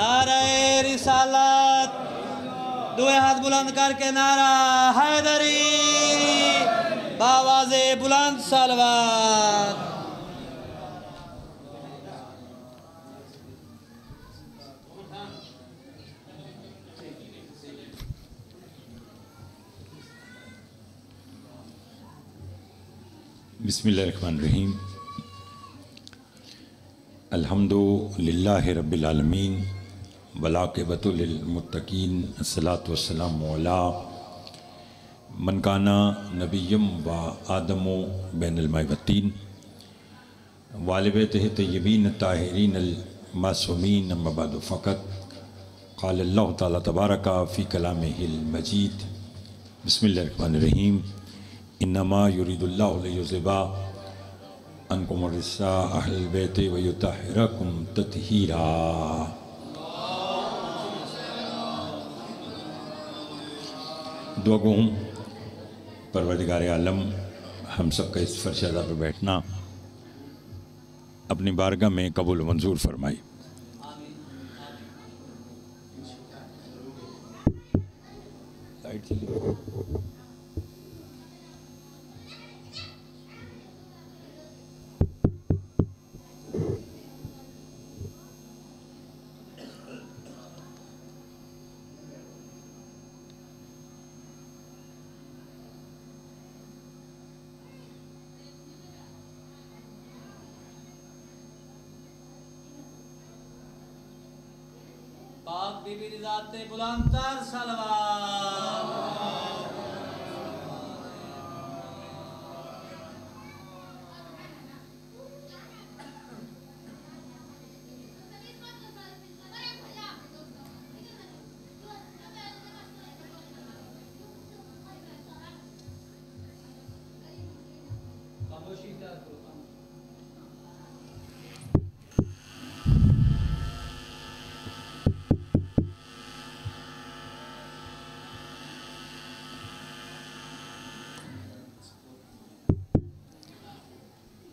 नारे रिसालत, दुए हाथ बुलंद करके नारा हैदरी, बावाज़े बुलंद सलवात। बिस्मिल्लाहिर्रहमानिर्रहीम। अल्हम्दुलिल्लाहि रब्बिल आलमीन वलाक़िबतु लिल मुत्तक़ीन अस्सलातु वस्सलामु अला मन काना नबिय्यम व आदमु बैनल माइ वत्तीन वालिबैतिहि तय्यबीन ताहिरीन अल मासूमीन अम्मा बअद फ़क़त क़ाल अल्लाहु तआला तबारका फ़ी कलामिहिल मजीद। बिस्मिल्लाहिर्रहमानिर्रहीम। इन्नमा युरीदुल्लाहु लियुज़हिबा अन्कुम अर्रिज्सा अहलल बैति व युतहिरकुम तत्हीरा। दुआ गो हूँ परवरदिगार आलम हम सब का इस फरशादा पर बैठना अपनी बारगाह में कबूल मंजूर फरमाई। लाइट चली। पाक बीबी ज़ाते बुलंदतर सलवात।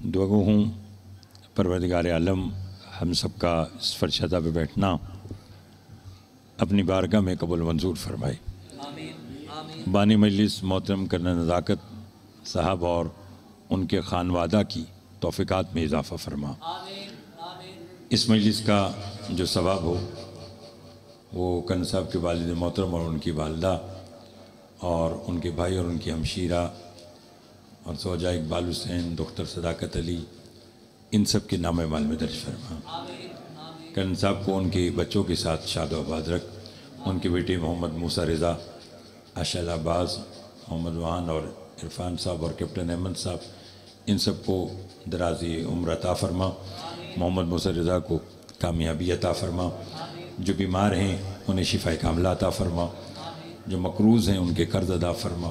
दुआ गो हूँ परवरदिगार आलम हम सब का इस फरशदा पे बैठना अपनी बारगाह में कबूल मंजूर फरमाए। बानी मजलिस मोहतरम करना नज़ाकत साहब और उनके खानवादा की तौफ़ीक़ात में इजाफ़ा फरमा। इस मजलिस का जो सवाब हो वो कन साहब के वालिद मोहतरम और उनकी वालदा और उनके भाई और उनकी हमशीरा और सौजा इकबाल हुसैन, डॉक्टर सदाकत अली, इन सब के नाम माल में दर्ज फरमा। करण साहब को उनके बच्चों के साथ शाद आबाद रख, उनके बेटे मोहम्मद मूसा रज़ा, आशा अब्बास, मोहम्मद वाहन और इरफान साहब और कैप्टन अहमद साहब, इन सब को दराज़ी उम्र अता फरमा। मोहम्मद मूसा रज़ा को कामयाबी अता फरमा। जो बीमार हैं उन्हें शिफा कामला अता फरमा। जो मकरूज़ हैं उनके कर्ज़ अदा फरमा।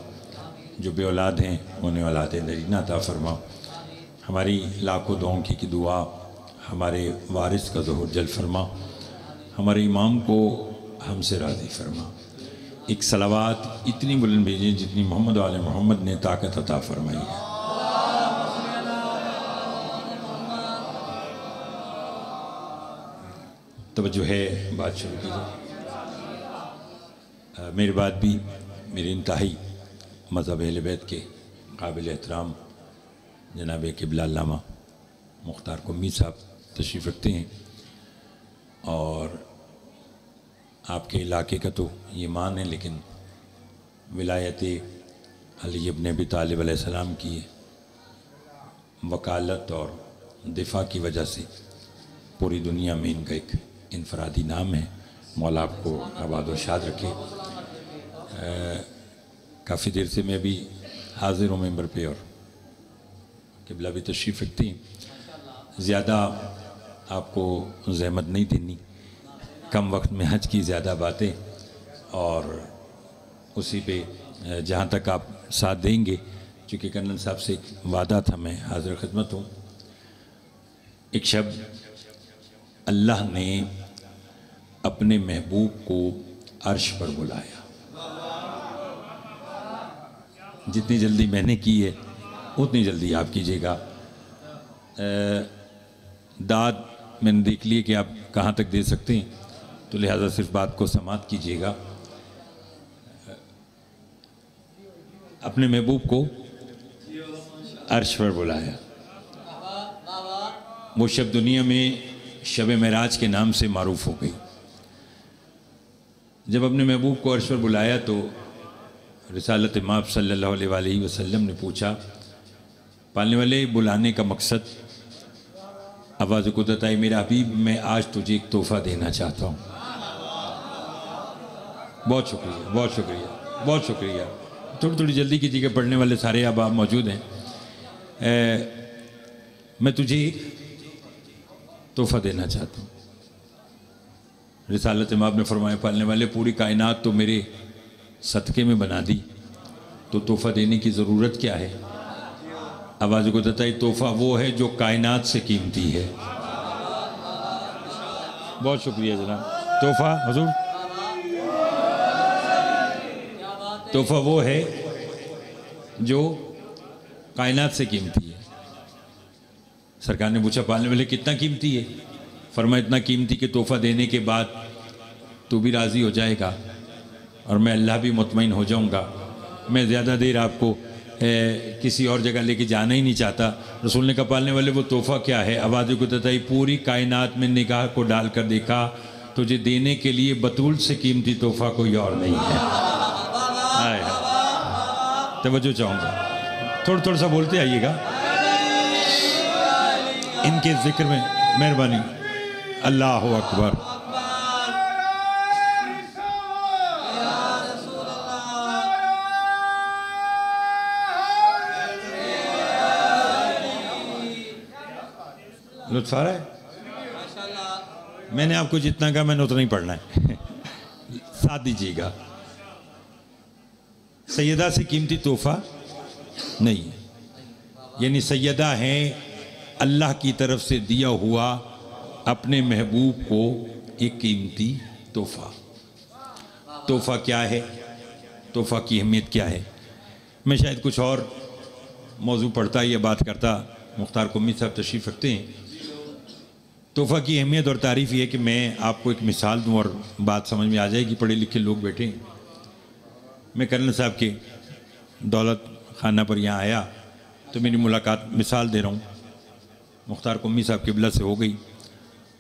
जो बे औलाद हैं उन्हें औलाद नरीना अता फरमा। हमारी लाखों दुआओं की दुआ हमारे वारिस का ज़हूर जल फरमा। हमारे इमाम को हमसे राज़ी फरमा। एक सलावात इतनी बुलंद भेजें जितनी मोहम्मद वाले मोहम्मद ने ताकत अता फरमाई है। तवज्जो है, बात शुरू कीजिए। मेरे बाद भी मेरे इंतहाई मज़हब अहले बैत के काबिल एहतराम जनाब क़िबला अल्लामा मुख्तार कुम्मी साहब तशरीफ़ रखते हैं और आपके इलाके का तो ये मान है, लेकिन विलायत अली इब्न अबी तालिब अलैहिस्सलाम की वकालत और दिफा की वजह से पूरी दुनिया में इनका एक इनफरादी नाम है। मौला आपको आबाद और शाद रखे। काफ़ी देर से मैं भी हाजिर हूँ मेंबर पे और क़िबला भी तशरीफ़ रखती हैं। ज़्यादा आपको ज़हमत नहीं देनी, कम वक्त में हज की ज़्यादा बातें और उसी पे जहाँ तक आप साथ देंगे, चूँकि कर्नल साहब से एक वादा था, मैं हाजिर खिदमत हूँ। एक शब्द अल्लाह ने अपने महबूब को अर्श पर बुलाया। जितनी जल्दी मैंने की है उतनी जल्दी आप कीजिएगा। दाद मैंने देख ली कि आप कहाँ तक दे सकते हैं, तो लिहाजा सिर्फ बात को समाप्त कीजिएगा। अपने महबूब को अर्श पर बुलाया। वो शब दुनिया में शब मेराज के नाम से मारूफ हो गई। जब अपने महबूब को अर्श पर बुलाया तो रिसालत माब सल्लल्लाहु अलैहि वसल्लम ने पूछा, पालने वाले बुलाने का मकसद? आवाज़ कुदरत आई, मेरा हबीब मैं आज तुझे एक तोहफ़ा देना चाहता हूँ। बहुत शुक्रिया, बहुत शुक्रिया, बहुत शुक्रिया। थोड़ी थोड़ी जल्दी कीजिएगा, पढ़ने वाले सारे अब आप मौजूद हैं। मैं तुझे एक तोहफ़ा देना चाहता हूँ। रिसालत माब ने फरमाया, पालने वाले पूरी कायनात तो मेरे सदक़े में बना दी, तो तोहफ़ा देने की ज़रूरत क्या है? आवाज़ को बताई, तोहफ़ा वो है जो कायनात से कीमती है। बहुत शुक्रिया जनाब। तोहफ़ा हुज़ूर, तोहफ़ा वो है जो कायनात से कीमती है। सरकार ने पूछा, पालने वाले कितना कीमती है? फरमाया, इतना कीमती कि तोहफ़ा देने के बाद तू भी राज़ी हो जाएगा और मैं अल्लाह भी मुतमईन हो जाऊंगा। मैं ज़्यादा देर आपको किसी और जगह लेके जाना ही नहीं चाहता। रसूल ने कहा, पालने वाले वो तोहफ़ा क्या है? आवाज़ को बताई, पूरी कायनात में निगाह को डालकर देखा, तुझे देने के लिए बतूल से कीमती तोहफ़ा कोई और नहीं है। आए तवज्जो चाहूँगा, थोड़ा सा बोलते आइएगा इनके जिक्र में, मेहरबानी। अल्लाह अकबर। लुत्फ आ रहा है? मैंने आपको जितना कहा मैंने उतना ही पढ़ना है। साथ दीजिएगा। सैयदा से कीमती तोहफा नहीं है, यानी सैयदा हैं अल्लाह की तरफ से दिया हुआ अपने महबूब को एक कीमती तोहफा। तोहफा क्या है? तोहफा की अहमियत क्या है? मैं शायद कुछ और मौजू पढ़ता या बात करता। मुख्तार कुम्मी साहब तशरीफ़ रखते हैं। तोहफ़ा की अहमियत और तारीफ़ ये है कि मैं आपको एक मिसाल दूँ और बात समझ में आ जाएगी। पढ़े लिखे लोग बैठे हैं। मैं कर्नल साहब के दौलत खाना पर यहाँ आया तो मेरी मुलाकात, मिसाल दे रहा हूँ, मुख्तार कुम्मी साहब किबला से हो गई।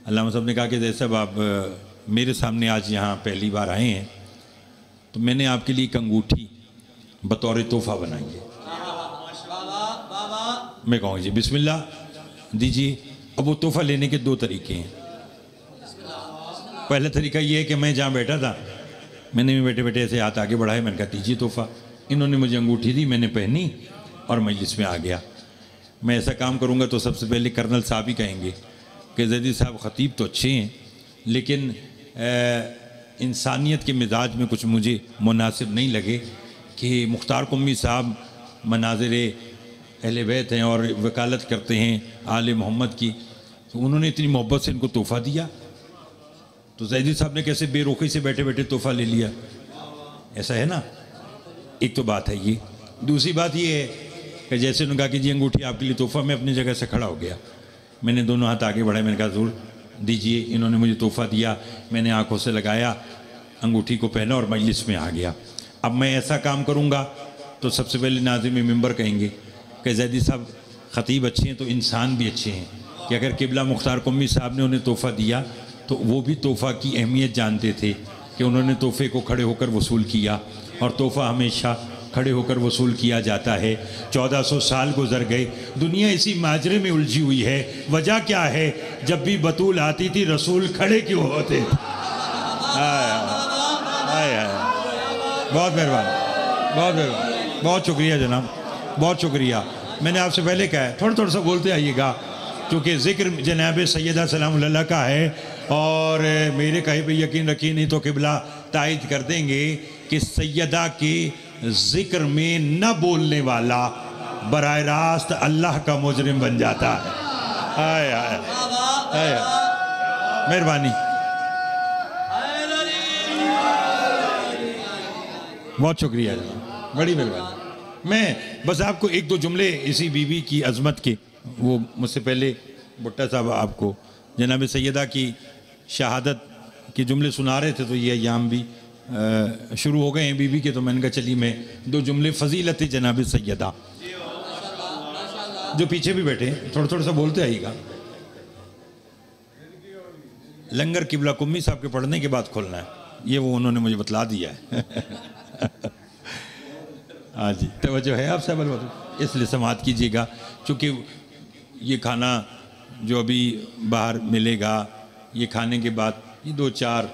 अल्लामा साहब ने कहा कि जैसे आप मेरे सामने आज यहाँ पहली बार आए हैं तो मैंने आपके लिए एक अंगूठी बतौर तोहफ़ा बनाई है। मैं कहूँ जी बिस्मिल्लाह दीजिए। अब वो तोहफ़ा लेने के दो तरीके हैं। पहला तरीका ये है कि मैं जहाँ बैठा था मैंने भी बैठे बैठे ऐसे हाथ आगे बढ़ाए, मैंने कहा दीजिए तोहफ़ा। इन्होंने मुझे अंगूठी दी, मैंने पहनी और मजलिस में आ गया। मैं ऐसा काम करूँगा तो सबसे पहले कर्नल साहब ही कहेंगे कि जैदी साहब ख़तीब तो अच्छे हैं लेकिन इंसानियत के मिजाज में कुछ मुझे मुनासिब नहीं लगे कि मुख्तार कुम्मी साहब मनाज़िर अहले बैत हैं और वकालत करते हैं आले मोहम्मद की, तो उन्होंने इतनी मोहब्बत से इनको तोहफ़ा दिया तो जैदी साहब ने कैसे बेरुखी से बैठे बैठे तोहफ़ा ले लिया? ऐसा है ना। एक तो बात है ये। दूसरी बात ये है कि जैसे उन्होंने कहा कि जी अंगूठी आपके लिए तोहफ़ा, मैं अपनी जगह से खड़ा हो गया। मैंने दोनों हाथ आगे बढ़ाए, मैंने कहा ज़रूर दीजिए। इन्होंने मुझे तोहफ़ा दिया, मैंने आंखों से लगाया, अंगूठी को पहना और मजलिस में आ गया। अब मैं ऐसा काम करूँगा तो सबसे पहले नाज़िम मिंबर कहेंगे कि जैदी साहब ख़तीब अच्छे हैं तो इंसान भी अच्छे हैं, कि अगर किबला मुख्तार कुम्मी साहब ने उन्हें तोहफ़ा दिया तो वो भी तोहफ़ा की अहमियत जानते थे कि उन्होंने तोहफ़े को खड़े होकर वसूल किया और तोहफ़ा हमेशा खड़े होकर वसूल किया जाता है। 1400 साल गुजर गए, दुनिया इसी माजरे में उलझी हुई है। वजह क्या है? जब भी बतूल आती थी रसूल खड़े क्यों होते? बहुत मेहरबानी, बहुत मेहरबानी, बहुत शुक्रिया जनाब, बहुत शुक्रिया। मैंने आपसे पहले कहा है थोड़ा सा बोलते आइएगा क्योंकि ज़िक्र जनाब सैयदा सलामुल्लाह का है और मेरे कहे पे यकीन रखिए नहीं तो किबला तायद कर देंगे कि सैयदा के ज़िक्र में न बोलने वाला बराह रास्त अल्लाह का मुजरिम बन जाता है। आय आय आय, मेहरबानी, बहुत शुक्रिया, बड़ी मेहरबानी। मैं बस आपको एक दो जुमले इसी बीवी की अज़मत के, वो मुझसे पहले भुट्टा साहब आपको जनाब सैयदा की शहादत कि जुमले सुना रहे थे तो ये अयाम भी शुरू हो गए हैं बीबी के, तो मैंने कहा चलिए मैं 2 जुमले फजीलत जनाब सैयदा, जो पीछे भी बैठे हैं थोड़ा थोड़ा सा बोलते आइएगा। लंगर किबला कुम्मी साहब के पढ़ने के बाद खोलना है, ये वो उन्होंने मुझे बतला दिया है। हाँ जी, तवज्जो है आप सब, इसलिए समात कीजिएगा, क्योंकि ये खाना जो अभी बाहर मिलेगा, ये खाने के बाद ये 2-4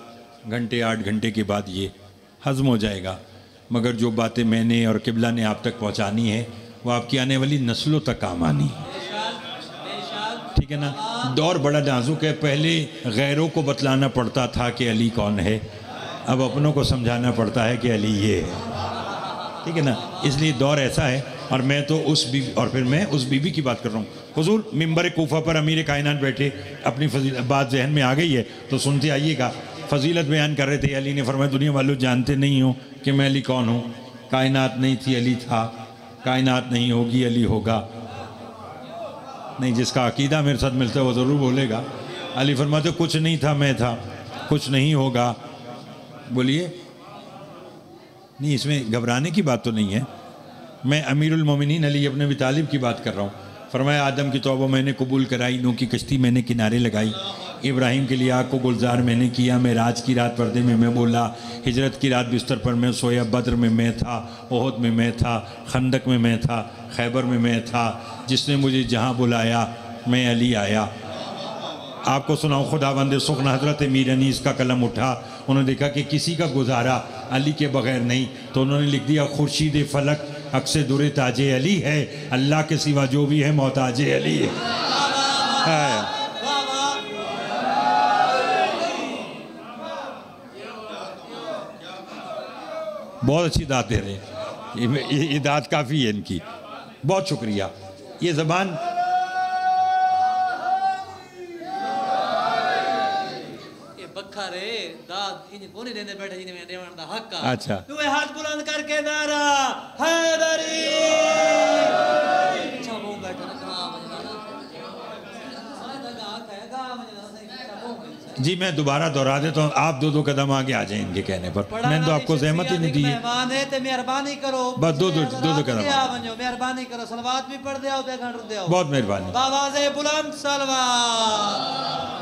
घंटे 8 घंटे के बाद ये हज़म हो जाएगा, मगर जो बातें मैंने और किबला ने आप तक पहुंचानी है वो आपकी आने वाली नस्लों तक काम आनी है, ठीक है ना। दौर बड़ा नाजुक है, पहले गैरों को बतलाना पड़ता था कि अली कौन है, अब अपनों को समझाना पड़ता है कि अली ये है, ठीक है ना। इसलिए दौर ऐसा है। और मैं तो उस बीबी, और फिर मैं उस बीबी की बात कर रहा हूँ। हुजूर मिंबर कूफा पर अमीर कायनात बैठे, अपनी फजीलत बात जहन में आ गई है तो सुनते आइएगा। फजीलत बयान कर रहे थे, अली ने फरमाया दुनिया वालों जानते नहीं हो कि मैं अली कौन हूँ, कायनात नहीं थी अली था, कायनात नहीं होगी अली होगा। नहीं, जिसका अकीदा मेरे साथ मिलता है वो ज़रूर बोलेगा। अली फरमाते कुछ नहीं था मैं था, कुछ नहीं होगा। बोलिए, नहीं इसमें घबराने की बात तो नहीं है। मैं अमीरुल मोमिनीन अली इब्न अबी तालिब की बात कर रहा हूँ। फरमाया आदम की तौबा मैंने कबूल कराई, नूह की कश्ती मैंने किनारे लगाई, इब्राहिम के लिए आग को गुलजार मैंने किया, मेराज की रात पर्दे में मैं बोला, हिजरत की रात बिस्तर पर मैं सोया, बद्र में मैं था, ओहद में मैं था, खंदक में मैं था, खैबर में मैं था, जिसने मुझे जहाँ बुलाया मैं अली आया। आपको सुनाऊँ खुदावंद सुखन हज़रत मीर अनीस का कलम उठा, उन्होंने देखा कि किसी का गुजारा अली के बग़ैर नहीं, तो उन्होंने लिख दिया खुर्शीद फलक अक्से दुरे ताजे अली है, अल्लाह के सिवा जो भी है मोहताजे अली है। बहुत अच्छी दात दे रहे हैं, ये दात काफ़ी है इनकी, बहुत शुक्रिया। ये ज़बान अच्छा, तू हाथ बुलंद करके नारा हैदरी। जी मैं दोबारा दोहरा देता हूँ, आप 2-2 कदम आगे आ जाए इनके कहने पर। मैंने तो आपको ज़हमत ही नहीं दी है, मेहरबानी करो, बस 2-2 कदम मेहरबानी करो, सलवात भी पढ़ दे आओ, बहुत मेहरबानी। आवाज़े बुलंद सलवात।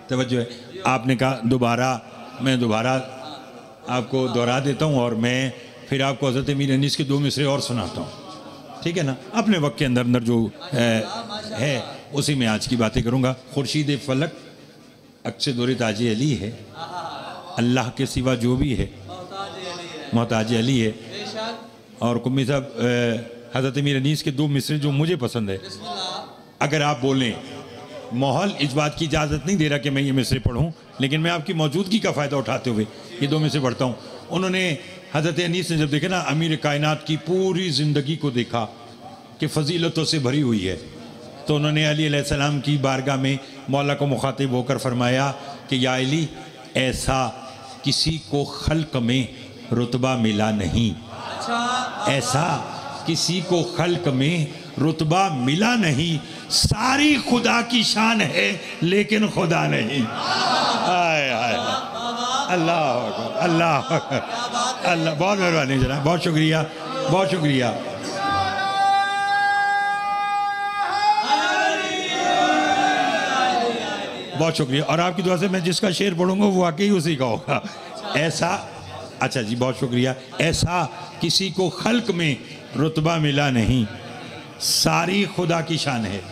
तवज्जो है, आपने कहा दोबारा, मैं दोबारा आपको दोहरा देता हूँ और मैं फिर आपको हज़रत मीर अनीस के 2 मिसरे और सुनाता हूँ, ठीक है ना। अपने वक्त के अंदर अंदर जो है उसी में आज की बातें करूँगा। खुर्शीद फलक अक्से दुरे ताज अली है, अल्लाह के सिवा जो भी है मोहताज अली है। और कुम्मी साहब हज़रत मीर अनीस के 2 मिसरे जो मुझे पसंद है, अगर आप बोलें, माहौल इस बात की इजाज़त नहीं दे रहा कि मैं ये मिसरे पढ़ूँ, लेकिन मैं आपकी मौजूदगी का फ़ायदा उठाते हुए ये 2 मिसरे पढ़ता हूँ। उन्होंने हज़रत अनीस ने जब देखा ना अमीर कायनात की पूरी ज़िंदगी को देखा कि फ़जीलतों से भरी हुई है, तो उन्होंने अली अलैहिस्सलाम की बारगाह में मौला को मुखातिब होकर फरमाया कि या अली, ऐसा किसी को खल्क में रुतबा मिला नहीं, ऐसा किसी को खल्क में रुतबा मिला नहीं, सारी खुदा की शान है लेकिन खुदा नहीं। आय आय अल्लाह अल्लाह अल्लाह, बहुत मेहरबानी जनाब, बहुत शुक्रिया, बहुत शुक्रिया। बहुत शुक्रिया। और आपकी दुआ से मैं जिसका शेर पढ़ूंगा वो वाकई उसी का होगा। ऐसा, अच्छा जी बहुत शुक्रिया। ऐसा किसी को खल्क में रुतबा मिला नहीं, सारी खुदा की शान है।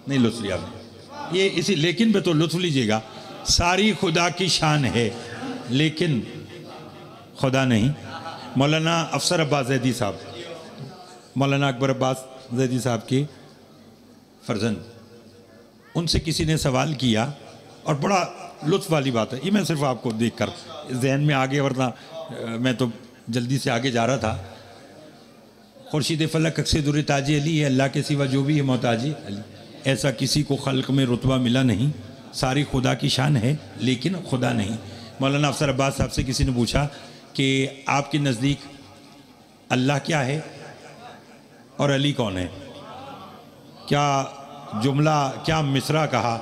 नहीं लुत्फ लिया आपने, ये इसी लेकिन पे तो लुत्फ लीजिएगा। सारी खुदा की शान है लेकिन खुदा नहीं। मौलाना अफसर अब्बास ज़ैदी साहब, मौलाना अकबर अब्बास ज़ैदी साहब के फर्जंद, उनसे किसी ने सवाल किया और बड़ा लुत्फ वाली बात है, ये मैं सिर्फ आपको देखकर जहन में आ गया, वरना मैं तो जल्दी से आगे जा रहा था। खुर्शीद फलक अक्से दुरे ताज अली है, अल्लाह के सिवा जो भी है मोहताज अली। ऐसा किसी को खल्क में रुतबा मिला नहीं, सारी खुदा की शान है लेकिन खुदा नहीं। मौलाना अफसर अब्बास साहब से किसी ने पूछा कि आपके नज़दीक अल्लाह क्या है और अली कौन है? क्या जुमला, क्या मिसरा कहा।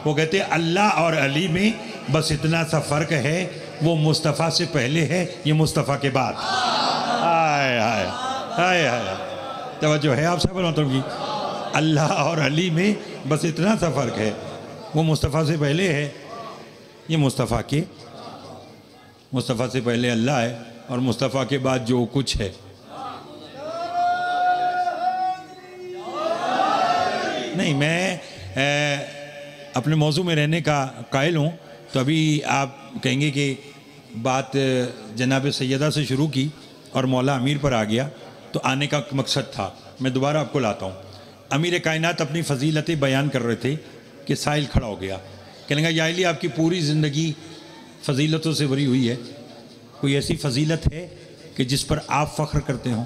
वो कहते अल्लाह और अली में बस इतना सा फ़र्क है, वो मुस्तफ़ा से पहले है, ये मुस्तफ़ा के बाद। हाय हाय हाय हाय, तवज्जो है आप सब मतलब की। अल्लाह और अली में बस इतना सा फ़र्क है, वो मुस्तफ़ा से पहले है, ये मुस्तफ़ा से पहले अल्लाह है और मुस्तफ़ा के बाद जो कुछ है। नहीं, मैं अपने मौजू में रहने का कायल हूँ, तो अभी आप कहेंगे कि बात जनाब सैयदा से शुरू की और मौला अमीर पर आ गया, तो आने का मकसद था। मैं दोबारा आपको लाता हूँ। अमीर कायनात अपनी फ़जीलतें बयान कर रहे थे कि साहिल खड़ा हो गया, कहने लगा या अली आपकी पूरी ज़िंदगी फ़जीलतों से भरी हुई है, कोई ऐसी फ़जीलत है कि जिस पर आप फ़ख्र करते हो?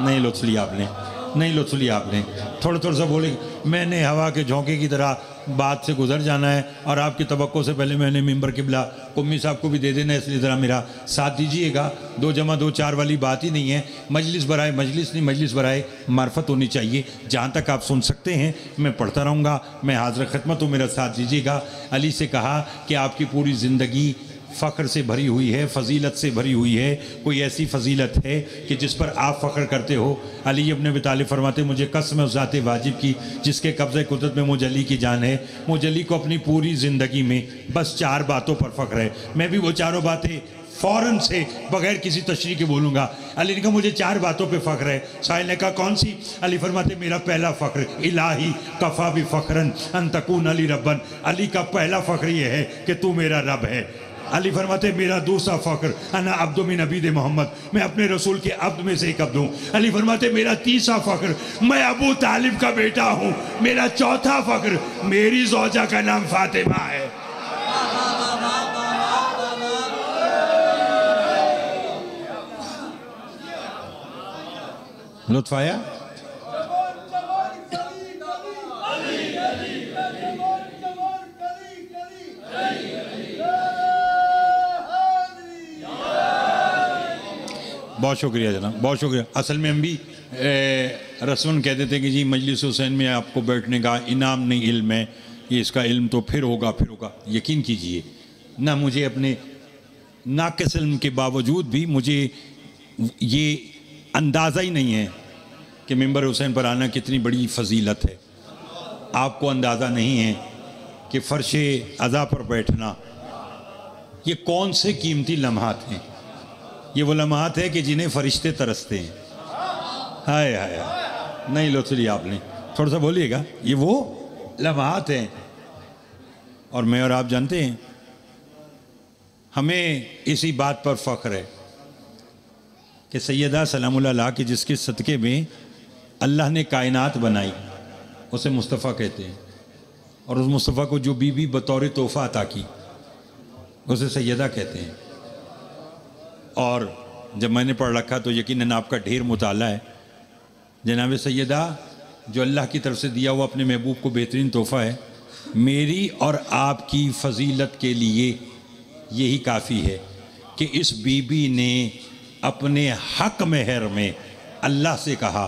नहीं लुत्फ़ लिया आपने, नहीं लुत्फ़ लिया आपने। थोड़ा सा बोले मैंने हवा के झोंके की तरह बात से गुजर जाना है और आपकी तवक्को से पहले मैंने मिंबर किबला कुम्मी साहब को भी दे देना है, इसलिए ज़रा मेरा साथ दीजिएगा। 2 जमा 2 4 वाली बात ही नहीं है। मजलिस बराए मजलिस नहीं, मजलिस बराए मार्फत होनी चाहिए। जहाँ तक आप सुन सकते हैं मैं पढ़ता रहूँगा, मैं हाज़िर खिदमत हूँ, मेरा साथ दीजिएगा। अली से कहा कि आपकी पूरी ज़िंदगी फ़ख्र से भरी हुई है, फ़जीलत से भरी हुई है, कोई ऐसी फ़जीलत है कि जिस पर आप फ़ख्र करते हो? अली इब्न अबी तालिब फरमाते मुझे कसम उस ज़ात वाजिब की जिसके कब्ज़े कुदरत में मुझ अली की जान है, मुझ अली को अपनी पूरी ज़िंदगी में बस 4 बातों पर फ़ख्र है। मैं भी वो चारों बातें फ़ौरन से बग़ैर किसी तशरीह के बोलूँगा। अली ने कहा मुझे 4 बातों पे फ़ख्र है। साहिल ने कहा कौन सी? अली फरमाते मेरा पहला फ़ख्र इलाही कफ़ा भी फ़ख्रन अन तकून अली रब्बन। अली का पहला फ़ख्र ये है कि तू मेरा रब है। अली फरमाते मेरा दूसरा फ़ख्र अना अब्दु मिन अबीद मोहम्मद, मैं अपने रसूल के अब्द में से एक अब्द हूँ। अली फरमाते मेरा तीसरा फ़ख्र मैं अबू तालिब का बेटा हूँ। मेरा चौथा फ़ख्र मेरी ज़ौजा का नाम फातिमा है। लुत्फ़ आया? बहुत शुक्रिया जनाब, बहुत शुक्रिया। असल में हम भी रस्मन कहते थे कि जी मजलिस हुसैन में आपको बैठने का इनाम नहीं इल्म है, ये इसका इल्म तो फिर होगा। यकीन कीजिए ना, मुझे अपने नाक़िस इल्म के बावजूद भी मुझे ये अंदाज़ा ही नहीं है कि मिंबर हुसैन पर आना कितनी बड़ी फ़जीलत है। आपको अंदाज़ा नहीं है कि फ़र्श अज़ा पर बैठना ये कौन से कीमती लम्हात हैं। ये वो लम्हात है कि जिन्हें फ़रिश्ते तरसते हैं। हाय हाय हाय, नहीं लुत्फ़ लिया आपने, थोड़ा सा बोलिएगा। ये वो लम्हात हैं और मैं और आप जानते हैं हमें इसी बात पर फ़ख्र है कि सैयदा सलामुल्लाह अलैहा के जिसके सदक़े में अल्लाह ने कायनात बनाई उसे मुस्तफ़ा कहते हैं, और उस मुस्तफ़ा को जो बीबी बतौर तोहफ़ा अता की उसे सैयदा कहते हैं। और जब मैंने पढ़ रखा तो यकीनन आपका ढेर मुताला है। जनाब सैयदा जो अल्लाह की तरफ से दिया हुआ अपने महबूब को बेहतरीन तोहफ़ा है, मेरी और आपकी फ़जीलत के लिए यही काफ़ी है कि इस बीबी ने अपने हक़ महर में अल्लाह से कहा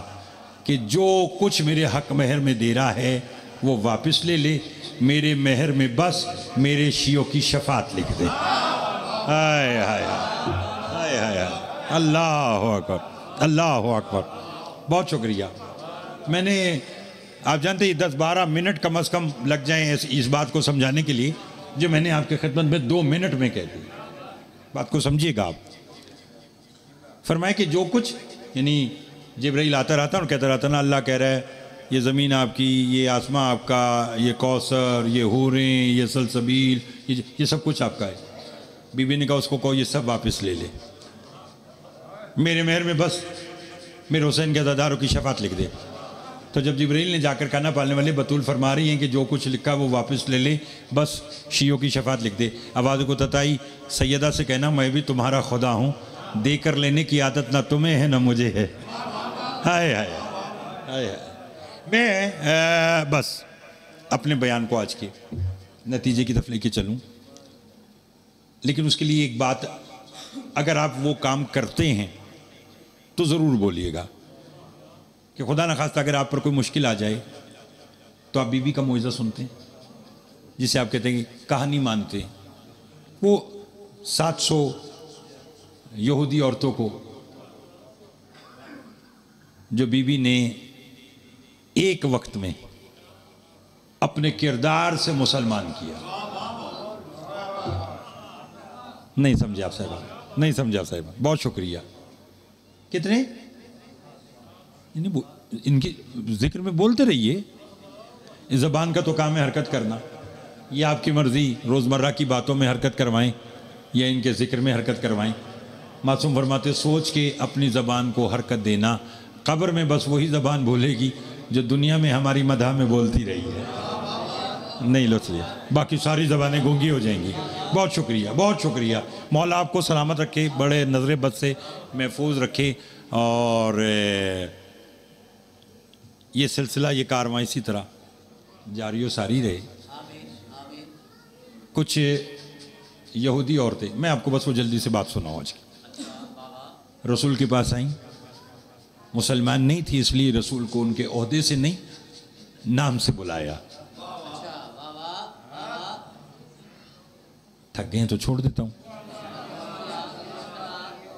कि जो कुछ मेरे हक़ महर में दे रहा है वो वापस ले ले, मेरे महर में बस मेरे शियों की शफात लिख दे। हाय हाय हाय हाय, अल्लाह अकबर, अल्लाह अकबर। बहुत शुक्रिया। मैंने, आप जानते हैं 10-12 मिनट कम अज़ कम लग जाएं इस बात को समझाने के लिए जो मैंने आपके खिदमत में 2 मिनट में कह दी। बात को समझिएगा आप। फरमाए कि जो कुछ, यानी जिब्राइल आता रहता और कहता रहता ना, अल्लाह कह रहा है ये ज़मीन आपकी, ये आसमां आपका, ये कौसर, ये हूरें, ये सलसबील, ये सब कुछ आपका है। बीबी ने कहा उसको कहो ये सब वापस ले ले, मेरे महर में बस मेरे हुसैन के अज़ादारों की शफात लिख दे। तो जब जिब्राइल ने जाकर खाना पालने वाले बतूल फरमा रही हैं कि जो कुछ लिखा वो वापस ले ले, बस शियों की शफात लिख दे। आवाज़ को तताई सैयदा से कहना मैं भी तुम्हारा खुदा हूँ, देकर लेने की आदत ना तुम्हें है ना मुझे है। हाय हाय हाय हाय। मैं बस अपने बयान को आज के नतीजे की तरफ लेके चलूँ, लेकिन उसके लिए एक बात, अगर आप वो काम करते हैं तो ज़रूर बोलिएगा। कि खुदा न खास्ता अगर आप पर कोई मुश्किल आ जाए तो आप बीवी का मुआवजा सुनते हैं, जिसे आप कहते हैं कि कहानी मानते हैं। वो 700 यहूदी औरतों को जो बीवी ने एक वक्त में अपने किरदार से मुसलमान किया। नहीं समझे आप साहिबा, नहीं समझे आप साहिबा, बहुत शुक्रिया। कितने इनके जिक्र में बोलते रहिए, इस ज़बान का तो काम है हरकत करना। ये आपकी मर्ज़ी, रोज़मर्रा की बातों में हरकत करवाएं या इनके जिक्र में हरकत करवाएं। मासूम फरमाते सोच के अपनी ज़बान को हरकत देना, कब्र में बस वही ज़बान बोलेगी जो दुनिया में हमारी मदह में बोलती रही है। नहीं लो लिया, बाकी सारी ज़बानें गूंगी हो जाएंगी। बहुत शुक्रिया, बहुत शुक्रिया। मौला आपको सलामत रखे, बड़े नज़र बद से महफूज रखे, और ये सिलसिला, ये कारवां इसी तरह जारी व सारी रहे। कुछ यहूदी औरतें, मैं आपको बस वो जल्दी से बात सुनाऊँ आज की। रसूल के पास आई, मुसलमान नहीं थी, इसलिए रसूल को उनके ओहदे से नहीं, नाम से बुलाया। थक गए तो छोड़ देता हूँ,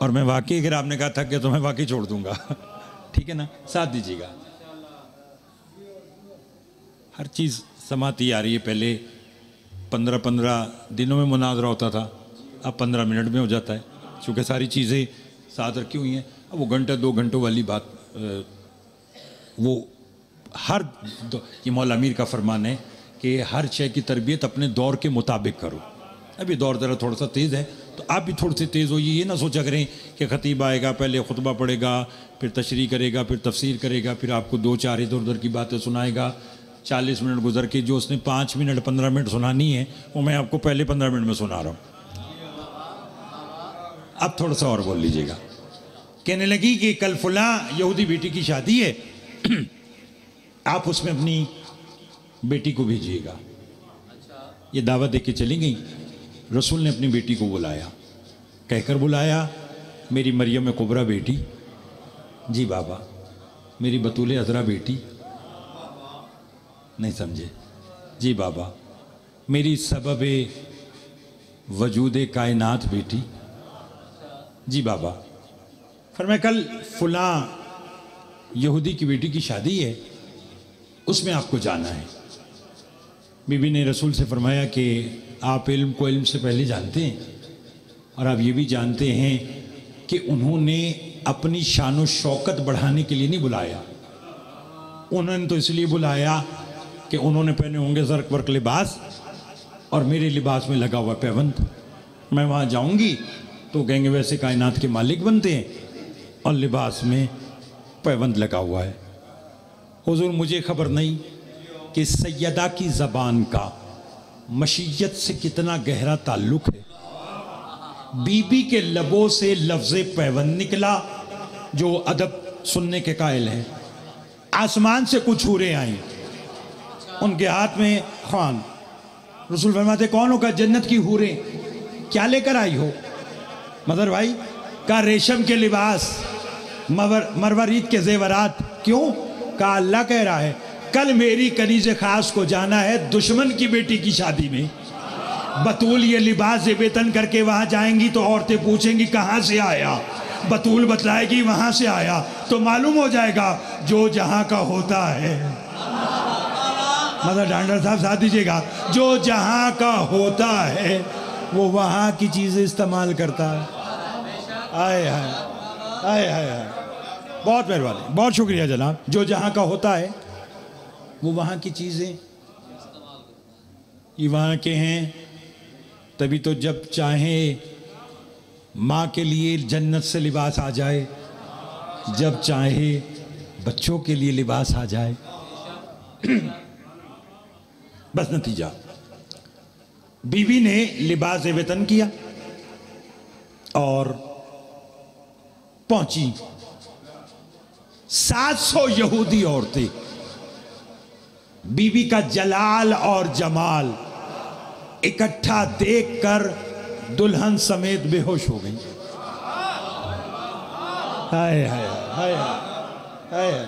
और मैं वाकई, अगर आपने कहा थक गया तो मैं वाकई छोड़ दूंगा। ठीक है ना, साथ दीजिएगा। हर चीज़ समाती आ रही है। पहले 15-15 दिनों में मुनाजरा होता था, अब 15 मिनट में हो जाता है, क्योंकि सारी चीज़ें साथ रखी हुई हैं। अब वो घंटे 2 घंटों वाली बात, वो हर ये मौला अमीर का फरमान है कि हर शय की तरबियत अपने दौर के मुताबिक करो। अभी दौर ज़रा थोड़ा सा तेज़ है, तो आप भी थोड़ी सी तेज़ होइए। ये ना सोचा करें कि ख़तीब आएगा, पहले खुतबा पढ़ेगा, फिर तशरीह करेगा, फिर तफसीर करेगा, फिर आपको 2-4 इधर उधर की बातें सुनाएगा। 40 मिनट गुजर के जो उसने 5 मिनट 15 मिनट सुनानी है, वो मैं आपको पहले 15 मिनट में सुना रहा हूँ। अब थोड़ा सा और बोल लीजिएगा। कहने लगी कि कल फुला यहूदी बेटी की शादी है, आप उसमें अपनी बेटी को भेजिएगा। ये दावत दे के चली गई। रसूल ने अपनी बेटी को बुलाया, कहकर बुलाया, मेरी मरियम कुबरा बेटी। जी बाबा। मेरी बतूल अज़रा बेटी। नहीं समझे? जी बाबा। मेरी सबब वजूद कायनात बेटी। जी बाबा। फरमाया कल फुला यहूदी की बेटी की शादी है, उसमें आपको जाना है। बीबी ने रसूल से फरमाया कि आप इल्म को इल्म से पहले जानते हैं, और आप ये भी जानते हैं कि उन्होंने अपनी शान व शौकत बढ़ाने के लिए नहीं बुलाया। उन्होंने तो इसलिए बुलाया कि उन्होंने पहने होंगे ज़र्क वर्क लिबास, और मेरे लिबास में लगा हुआ पैबंद। मैं वहाँ जाऊँगी तो कहेंगे वैसे कायनात के मालिक बनते हैं, और लिबास में पैबंद लगा हुआ है। हुजूर मुझे खबर नहीं कि सैयदा की ज़बान का मशीयत से कितना गहरा ताल्लुक़ है। बीबी के लबों से लफ्ज़ पैबंद निकला, जो अदब सुनने के कायल हैं। आसमान से कुछ हूरें आई, उनके हाथ में खान। रसूल फरमाते कौन होगा? जन्नत की हूरें। क्या लेकर आई हो? मदर भाई का रेशम के लिबास, मरवरीत के जेवरात। क्यों? का अल्लाह कह रहा है कल मेरी कनीज़ खास को जाना है दुश्मन की बेटी की शादी में। बतूल ये लिबास बेतन करके वहां जाएंगी तो औरतें पूछेंगी कहां से आया। बतूल बतलाएगी वहां से आया, तो मालूम हो जाएगा जो जहां का होता है। मतलब डांडर साहब साथ दीजिएगा, जो जहां का होता है वो वहां की चीजें इस्तेमाल करता है। आए हाय, आए हाय हाय, बहुत मेहरबानी, बहुत शुक्रिया जनाब। जो जहां का होता है वो वहाँ की चीज़ें ये वहाँ के हैं। तभी तो जब चाहे माँ के लिए जन्नत से लिबास आ जाए, जब चाहे बच्चों के लिए लिबास आ जाए। बस नतीजा, बीवी ने लिबास वेतन किया और पहुंची 700 यहूदी औरतें। बीवी का जलाल और जमाल इकट्ठा देखकर दुल्हन समेत बेहोश हो गई। हाय हाय हाय हाय हाय।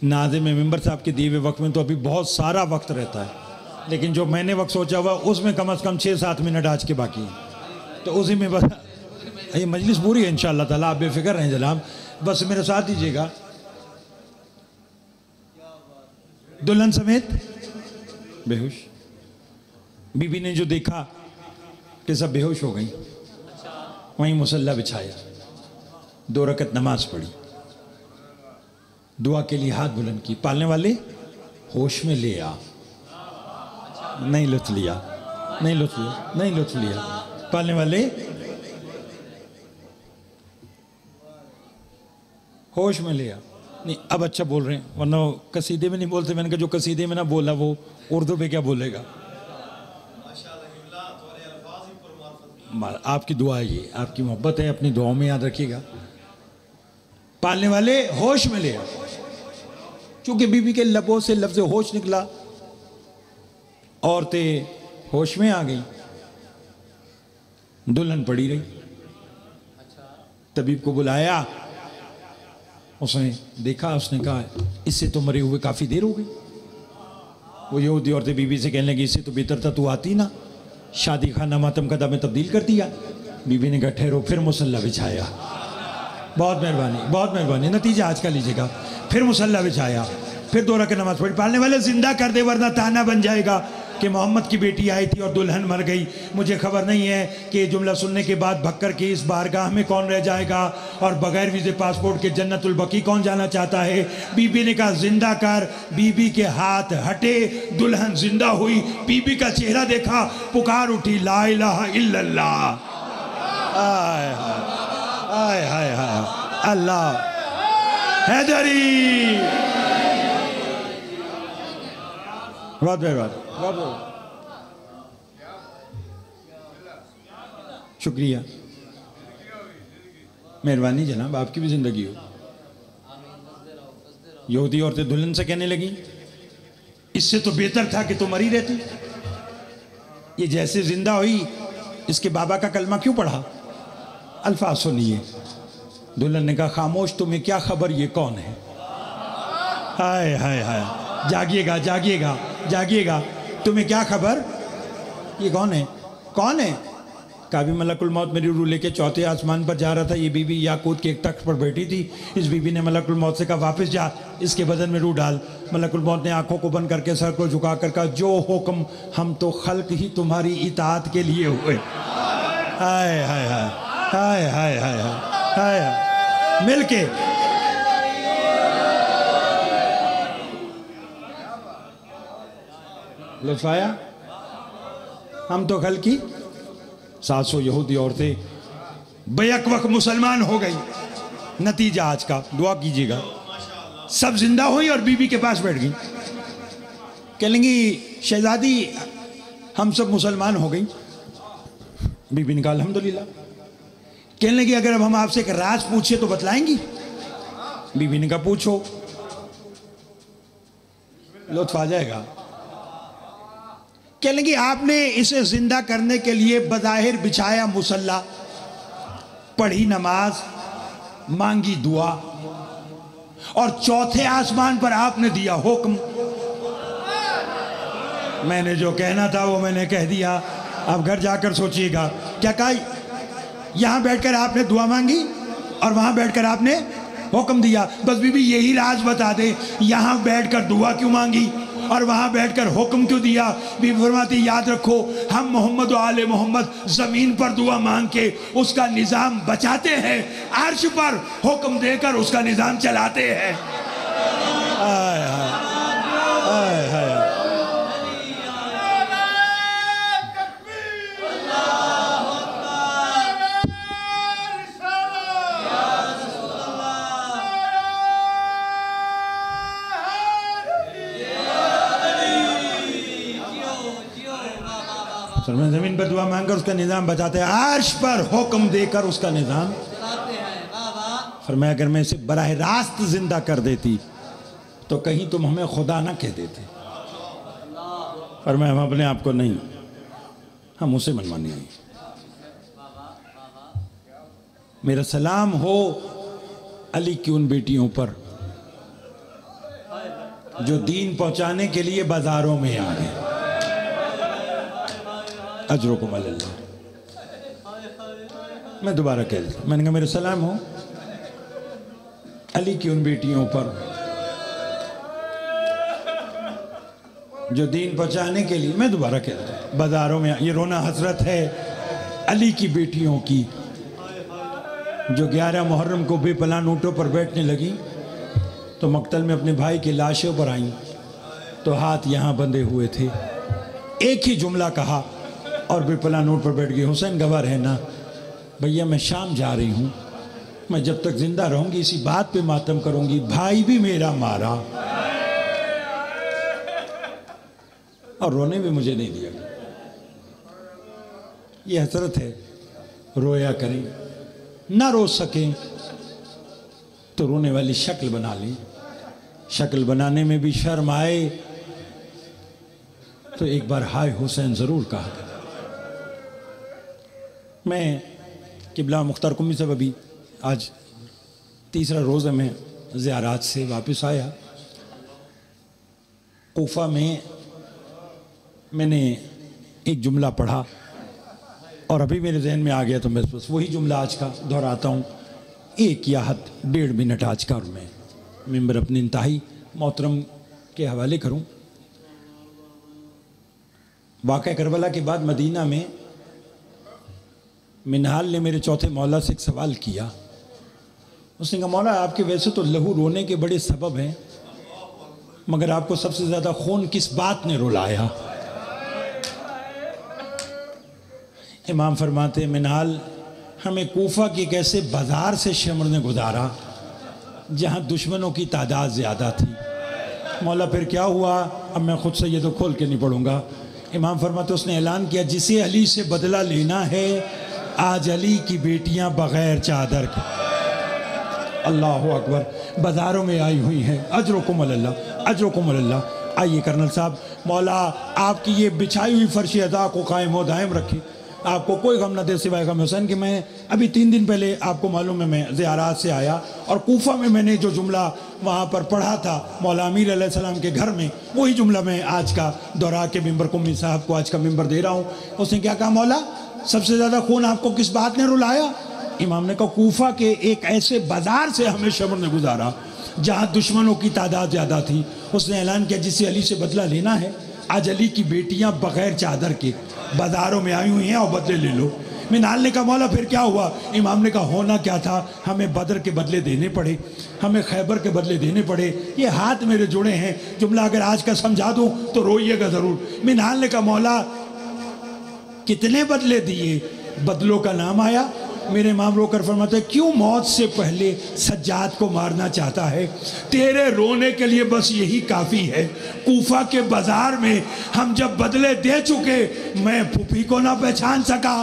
नाज़िम मिंबर साहब के दिए हुए वक्त में तो अभी बहुत सारा वक्त रहता है, लेकिन जो मैंने वक्त सोचा हुआ उसमें कम से कम 6-7 मिनट आज के बाकी हैं, तो उसी में बस ये मजलिस पूरी है इंशाअल्लाह ताला, आप बेफिक्र रहें जनाब, बस मेरे साथ दीजिएगा। दुल्हन समेत बेहोश, बीबी ने जो देखा कि सब बेहोश हो गई, वहीं मुसल्ला बिछाया, 2 रकत नमाज पढ़ी, दुआ के लिए हाथ बुलंद की, पालने वाले होश में ले आ, नहीं लुत्फ लिया, नहीं लुत्फ लिया, नहीं लुत्फ लिया, पालने वाले होश में ले आ। नहीं अब अच्छा बोल रहे हैं, वरना कसीदे में नहीं बोलते, मैंने कहा जो कसीदे में ना बोला वो उर्दू पे क्या बोलेगा। आपकी दुआ है ये, आपकी मोहब्बत है, अपनी दुआओं में याद रखिएगा। पालने वाले होश में ले आ, चूंकि बीबी के लबों से लफ्ज़ होश निकला, औरतें होश में आ गई, दुल्हन पड़ी रही, तबीब को बुलाया, उसने देखा, उसने कहा इससे तो मरे हुए काफ़ी देर हो गई। वो यहूदी औरतें बीबी से कहने लगी इससे तो बेहतर था तू आती ना, शादी खाना मातम कदा में तब्दील कर दिया। बीबी ने कहा ठहरो, फिर मुसल्ला बिछाया, बहुत मेहरबानी, बहुत मेहरबानी, नतीजा आज का लीजिएगा, फिर मुसल्ला बिछाया, फिर 2 रकात नमाज पढ़ी, पालने वाले जिंदा कर दे वरना ताना बन जाएगा कि मोहम्मद की बेटी आई थी और दुल्हन मर गई। मुझे खबर नहीं है कि ये जुमला सुनने के बाद भक्कर के इस बारगाह में कौन रह जाएगा और बगैर वीज़े पासपोर्ट के जन्नतुल बकी कौन जाना चाहता है। बीबी ने कहा जिंदा कर, बीबी के हाथ हटे, दुल्हन जिंदा हुई, बीबी का चेहरा देखा, पुकार उठी ला इलाहा इल्लल्लाह, आय हाय हाय हाय अल्लाह हैदरी। बहुत मेहरबानी, बहुत शुक्रिया, मेहरबानी जनाब, आपकी भी जिंदगी हो। यहूदी औरतें दुल्हन से कहने लगी इससे तो बेहतर था कि तुम मरी रहती, ये जैसे जिंदा हुई इसके बाबा का कलमा क्यों पढ़ा। अल्फाज सुनिए, दुल्हन ने कहा खामोश, तुम्हें क्या खबर ये कौन है। हाय हाय हाय, जागिएगा जागिएगा जागिएगा, तुम्हें क्या खबर ये कौन है, कौन है। काबी मलकुल मौत मेरी रूह लेके 4थे आसमान पर जा रहा था, ये बीबी याकूत के एक तख्त पर बैठी थी। इस बीबी ने मलकुल मौत से कहा वापस जा, इसके बदन में रूह डाल। मलकुल मौत ने आंखों को बंद करके सर को झुका कर कहा जो हुक्म, हम तो खल्क ही तुम्हारी इताअत के लिए हुए। हाय हाय हाय हाय हाय हाय हाय हाय, मिलके लुत्फ आया। हम तो खल्क की 700 यहूदी औरतें बैक वक्त मुसलमान हो गई। नतीजा आज का दुआ कीजिएगा, सब जिंदा हुई और बीबी के पास बैठ गई। कह लेंगी शहजादी हम सब मुसलमान हो गई। बीबी ने कहा अल्हम्दुलिल्लाह। कहने लगी अगर अब हम आपसे एक राज पूछे तो बतलाएंगी। बीबी ने कहा पूछो, लुत्फ आ जाएगा। कहने लगी आपने इसे जिंदा करने के लिए बज़ाहिर बिछाया मुसल्ला, पढ़ी नमाज, मांगी दुआ और 4थे आसमान पर आपने दिया हुक्म। मैंने जो कहना था वो मैंने कह दिया, अब घर जाकर सोचिएगा। क्या कहा, यहां बैठकर आपने दुआ मांगी और वहां बैठकर आपने हुक्म दिया। बस बीबी यही राज बता दे, यहां बैठकर दुआ क्यों मांगी और वहां बैठकर हुक्म क्यों दिया। बीबी फरमाती याद रखो हम मोहम्मद और आले मोहम्मद जमीन पर दुआ मांग के उसका निजाम बचाते हैं, अर्श पर हुक्म देकर उसका निजाम चलाते हैं। हाय हाय हाय हाय, जमीन पर दुआ मांगकर उसका निजाम बचाते हैं, अर्श पर हुक्म देकर उसका निजाम। फरमाया अगर मैं इसे बराह रास्त जिंदा कर देती तो कहीं तुम हमें खुदा ना कह देते। फरमाया हम अपने आप को नहीं, हम उसे मनमानी नहीं। मेरा सलाम हो अली की उन बेटियों पर जो दीन पहुंचाने के लिए बाजारों में आ गए। अजरुकुम अल्लाह। मैं दोबारा कह देता, मैंने कहा मेरे सलाम हो अली की उन बेटियों पर जो दीन पहुंचाने के लिए, मैं दोबारा कह देता, बाजारों में ये रोना हसरत है अली की बेटियों की जो 11 मुहर्रम को बेपनाह ऊँटों पर बैठने लगी तो मक्तल में अपने भाई की लाशों पर आईं तो हाथ यहाँ बंधे हुए थे, एक ही जुमला कहा और बेपनाह ऊँट पर बैठ गई, हुसैन गवाह रहना भैया मैं शाम जा रही हूँ, मैं जब तक जिंदा रहूंगी इसी बात पे मातम करूंगी, भाई भी मेरा मारा और रोने भी मुझे नहीं दिया। ये हसरत है, रोया करें, ना रो सकें तो रोने वाली शक्ल बना लें, शक्ल बनाने में भी शर्म आए तो एक बार हाय हुसैन ज़रूर कहा करें। मैं किबला मुख्तार कुम्मी साहब अभी आज तीसरा रोज़ा में ज़ियारात से वापस आया। कूफा में मैंने एक जुमला पढ़ा और अभी मेरे जहन में आ गया तो मैं बस वही जुमला आज का दोहराता हूँ, 1 या 1.5 मिनट आज का, और मैं मेंबर अपनी इंतहाई मोहतरम के हवाले करूँ। वाक़या करबला के बाद मदीना में मिनहाल ने मेरे चौथे मौला से एक सवाल किया। उसने कहा मौला आपके वैसे तो लहू रोने के बड़े सबब हैं, मगर आपको सबसे ज़्यादा खून किस बात ने रुलाया? इमाम फरमाते मिनहाल हमें कूफा के एक ऐसे बाज़ार से शमर ने गुजारा जहाँ दुश्मनों की तादाद ज़्यादा थी। मौला फिर क्या हुआ? अब मैं ख़ुद से ये तो खोल के नहीं पढ़ूँगा। इमाम फरमाते उसने ऐलान किया जिसे अली से बदला लेना है आज अली की बेटियां बग़ैर चादर के, अल्लाह अकबर, बाज़ारों में आई हुई हैं। अजरुकुम अल्लाह, अजरुकुम अल्लाह। आइए कर्नल साहब, मौला आपकी ये बिछाई हुई फर्श अदा को कायम व दायम रखे, आपको कोई गम न दे सिवाय गम हुसैन कि मैं अभी 3 दिन पहले आपको मालूम है मैं ज़ियारात से आया और कूफा में मैंने जो जुमला वहाँ पर पढ़ा था मौला अमीर अलैहिस्सलाम के घर में, वही जुमला मैं आज का दोहरा के मेंबर कुम्मी साहब को आज का मेंबर दे रहा हूँ। उसने क्या कहा? मौला सबसे ज़्यादा खून आपको किस बात ने रुलाया? इमाम ने कहा कूफा के एक ऐसे बाज़ार से हमें शमर ने गुजारा जहाँ दुश्मनों की तादाद ज़्यादा थी। उसने ऐलान किया जिसे अली से बदला लेना है आज अली की बेटियाँ बग़ैर चादर के बाज़ारों में आई हुई हैं और बदले ले लो। मिनाल ने कहा मौला फिर क्या हुआ? इमाम ने कहा होना क्या था, हमें बदर के बदले देने पड़े, हमें खैबर के बदले देने पड़े। ये हाथ मेरे जुड़े हैं, जुमला अगर आज का समझा दूँ तो रोइएगा ज़रूर। मिनाल ने कहा मौला कितने बदले दिए? बदलों का नाम आया। मेरे इमाम रोकर फरमाते हैं क्यों मौत से पहले सज्जाद को मारना चाहता है? तेरे रोने के लिए बस यही काफ़ी है। कूफा के बाज़ार में हम जब बदले दे चुके, मैं फूफी को ना पहचान सका,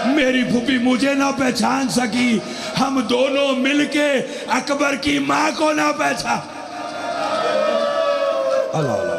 मेरी फूफी मुझे ना पहचान सकी, हम दोनों मिलके अकबर की माँ को ना पहचान। अल्लाह